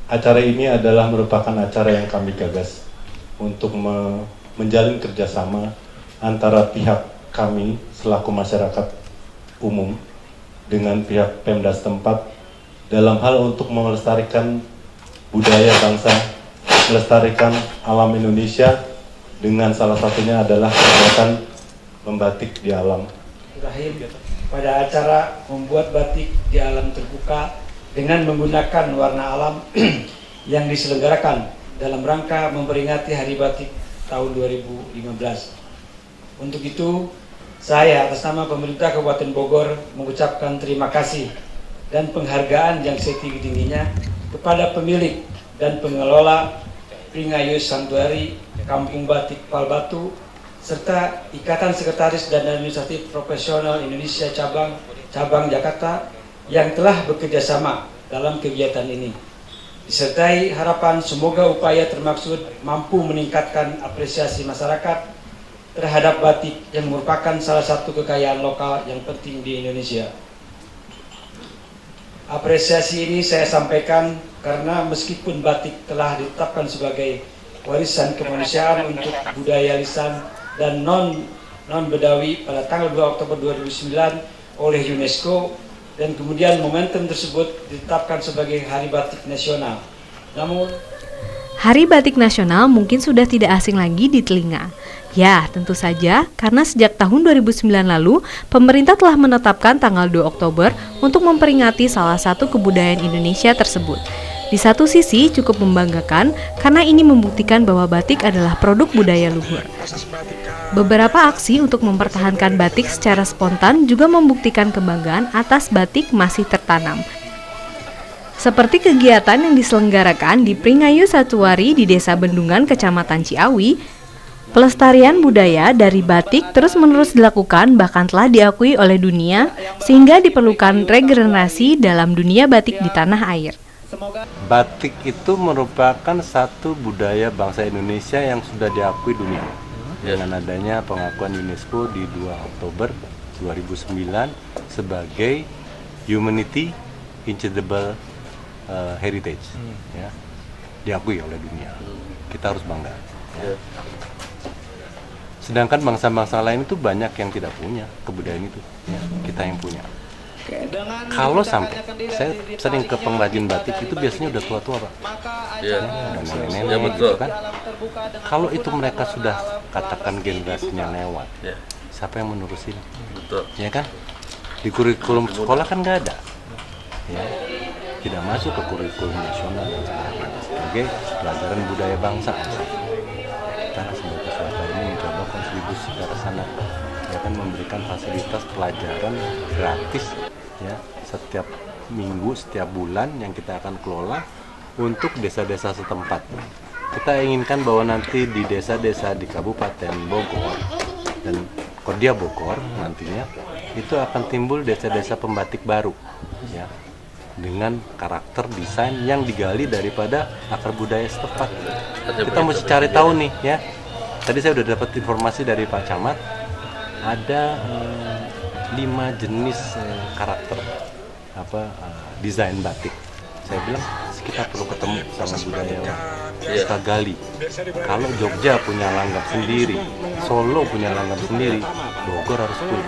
acara ini adalah merupakan acara yang kami gagas untuk menjalin kerjasama antara pihak kami selaku masyarakat umum dengan pihak Pemda setempat dalam hal untuk melestarikan budaya bangsa, melestarikan alam Indonesia dengan salah satunya adalah kegiatan membatik di alam. Terakhir, pada acara membuat batik di alam terbuka dengan menggunakan warna alam yang diselenggarakan dalam rangka memperingati Hari Batik tahun 2015. Untuk itu, saya atas nama pemerintah Kabupaten Bogor mengucapkan terima kasih dan penghargaan yang setinggi-tingginya kepada pemilik dan pengelola Pringayus Santuari Kampung Batik Palbatu serta Ikatan Sekretaris dan Administratif Profesional Indonesia Cabang Jakarta yang telah bekerjasama dalam kegiatan ini. Disertai harapan semoga upaya termaksud mampu meningkatkan apresiasi masyarakat terhadap batik yang merupakan salah satu kekayaan lokal yang penting di Indonesia. Apresiasi ini saya sampaikan karena meskipun batik telah ditetapkan sebagai warisan kemanusiaan untuk budaya lisan dan non-Bedawi pada tanggal 2 Oktober 2009 oleh UNESCO, dan kemudian momentum tersebut ditetapkan sebagai Hari Batik Nasional. Namun, Hari Batik Nasional mungkin sudah tidak asing lagi di telinga. Ya, tentu saja karena sejak tahun 2009 lalu, pemerintah telah menetapkan tanggal 2 Oktober untuk memperingati salah satu kebudayaan Indonesia tersebut. Di satu sisi cukup membanggakan karena ini membuktikan bahwa batik adalah produk budaya luhur. Beberapa aksi untuk mempertahankan batik secara spontan juga membuktikan kebanggaan atas batik masih tertanam. Seperti kegiatan yang diselenggarakan di Pringayus Santuari di Desa Bendungan, Kecamatan Ciawi, pelestarian budaya dari batik terus-menerus dilakukan bahkan telah diakui oleh dunia sehingga diperlukan regenerasi dalam dunia batik di tanah air. Batik itu merupakan satu budaya bangsa Indonesia yang sudah diakui dunia dengan adanya pengakuan UNESCO di 2 Oktober 2009 sebagai Humanity Intangible Heritage, ya, diakui oleh dunia. Kita harus bangga. Ya. Sedangkan bangsa-bangsa lain itu banyak yang tidak punya kebudayaan itu, ya, kita yang punya. Kalau sampai saya sering ke pengrajin batik itu biasanya udah tua-tua, Pak. Iya. Udah nenek-nenek gitu kan. Kalau itu mereka sudah katakan generasinya lewat, siapa yang menerusin? Betul. Ya kan? Di kurikulum sekolah kan nggak ada. Ya. Tidak masuk ke kurikulum nasional sebagai pelajaran budaya bangsa. Kita sebagai swasta ini mencoba kontribusi ke arah sana. Ya kan, memberikan fasilitas pelajaran gratis, ya, setiap minggu, setiap bulan yang kita akan kelola untuk desa-desa setempat. Kita inginkan bahwa nanti di desa-desa di Kabupaten Bogor dan Kodia Bogor nantinya itu akan timbul desa-desa pembatik baru, ya, dengan karakter desain yang digali daripada akar budaya setempat. Kita mesti cari tahu nih, ya. Tadi saya udah dapat informasi dari Pak Camat, ada 5 jenis karakter desain batik. Saya bilang kita perlu ketemu sama budayawan, kita gali. Kalau Jogja punya langgam sendiri, Solo punya langgam sendiri, Bogor harus punya.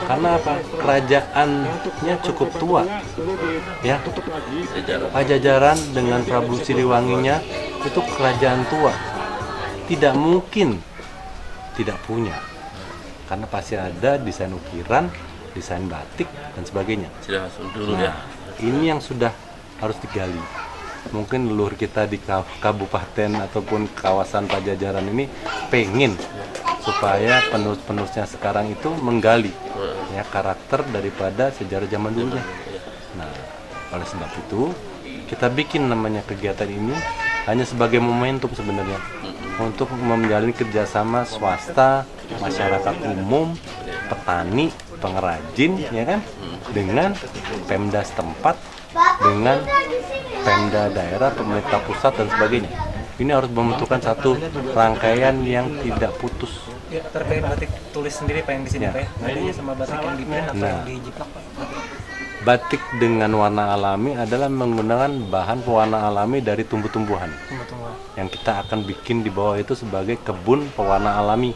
Karena apa? Kerajaannya cukup tua, ya. Pajajaran dengan Prabu Siliwanginya itu kerajaan tua, tidak mungkin tidak punya. Karena pasti ada desain ukiran, desain batik, dan sebagainya. Ini yang sudah harus digali. Mungkin leluhur kita di kabupaten ataupun kawasan Pajajaran ini pengen supaya penerus-penerusnya sekarang itu menggali, ya, karakter daripada sejarah zaman dulunya. Nah, oleh sebab itu kita bikin namanya kegiatan ini hanya sebagai momentum sebenarnya untuk menjalin kerjasama swasta, masyarakat umum, petani, pengrajin, ya kan, dengan Pemda setempat, dengan Pemda daerah, pemerintah pusat dan sebagainya. Ini harus membentukkan satu rangkaian yang tidak putus. Ya, terkait batik tulis sendiri Pak yang di sini, ya, Pak, ya? Bedanya sama batik yang di print atau yang dijiplak, Pak? batik dengan warna alami adalah menggunakan bahan pewarna alami dari tumbuh-tumbuhan. Yang kita akan bikin di bawah itu sebagai kebun pewarna alami.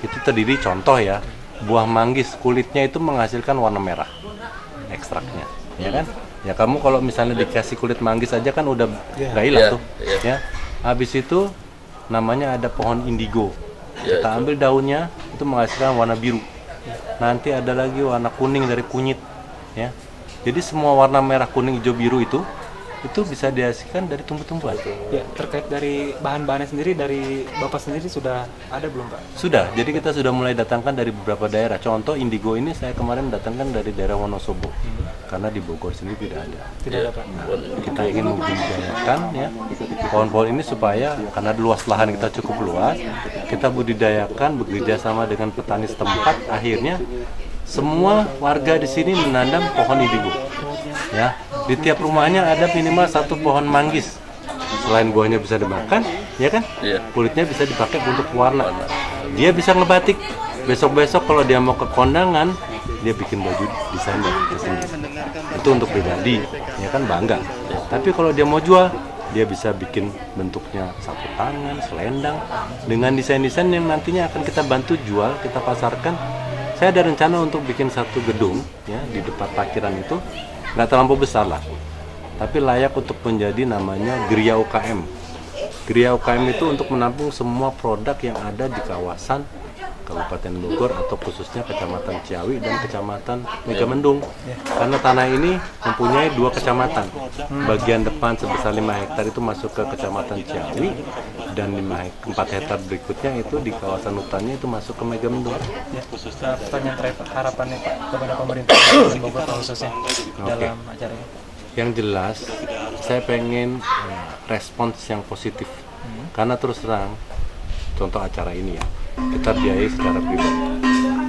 Itu terdiri contoh ya, buah manggis kulitnya itu menghasilkan warna merah ekstraknya, ya kan? Ya kamu kalau misalnya dikasih kulit manggis aja kan udah nggak hilang tuh, ya. Habis itu namanya ada pohon indigo. Kita ambil daunnya itu menghasilkan warna biru. Nanti ada lagi warna kuning dari kunyit, ya. Jadi semua warna merah, kuning, hijau, biru itu bisa dihasilkan dari tumbuh-tumbuhan. Ya, terkait dari bahan-bahannya sendiri, dari Bapak sendiri sudah ada belum Pak? Sudah, jadi kita sudah mulai datangkan dari beberapa daerah. Contoh indigo ini saya kemarin datangkan dari daerah Wonosobo, karena di Bogor sendiri tidak ada. Tidak ada Pak. Kita ingin membudidayakan ya pohon-pohon ini supaya karena luas lahan kita cukup luas, kita budidayakan bekerja sama dengan petani setempat. Akhirnya semua warga di sini menanam pohon indigo. Ya, di tiap rumahnya ada minimal satu pohon manggis. Selain buahnya bisa dimakan, ya kan? Kulitnya bisa dipakai untuk warna. Dia bisa ngebatik. Besok-besok kalau dia mau ke kondangan, dia bikin baju desain dari sendiri. Itu untuk pribadi, ya kan, bangga. Tapi kalau dia mau jual, dia bisa bikin bentuknya sapu tangan, selendang, dengan desain-desain yang nantinya akan kita bantu jual, kita pasarkan. Saya ada rencana untuk bikin satu gedung ya di depan parkiran itu, nggak terlampau besar lah, tapi layak untuk menjadi namanya Geria UKM. Geria UKM itu untuk menampung semua produk yang ada di kawasan Kabupaten Bogor atau khususnya Kecamatan Ciawi dan Kecamatan Megamendung. Karena tanah ini mempunyai 2 kecamatan. Bagian depan sebesar 5 hektar itu masuk ke Kecamatan Ciawi dan 4 hektar berikutnya itu di kawasan hutannya itu masuk ke Megamendung. Ya, pertanyaan terakhir, harapannya Pak kepada pemerintah Kabupaten Bogor khususnya dalam acara ini. Yang jelas, saya pengen respons yang positif. Karena terus terang, contoh acara ini ya, kita biayai secara pribadi,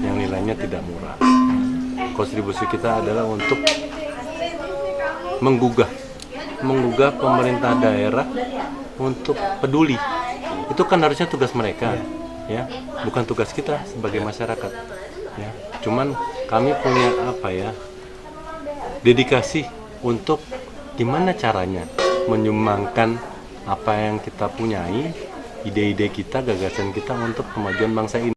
yang nilainya tidak murah. Kontribusi kita adalah untuk menggugah pemerintah daerah untuk peduli. Itu kan harusnya tugas mereka, ya, bukan tugas kita sebagai masyarakat. Ya, cuman kami punya dedikasi untuk gimana caranya menyumbangkan apa yang kita punyai, ide-ide kita, gagasan kita untuk kemajuan bangsa ini.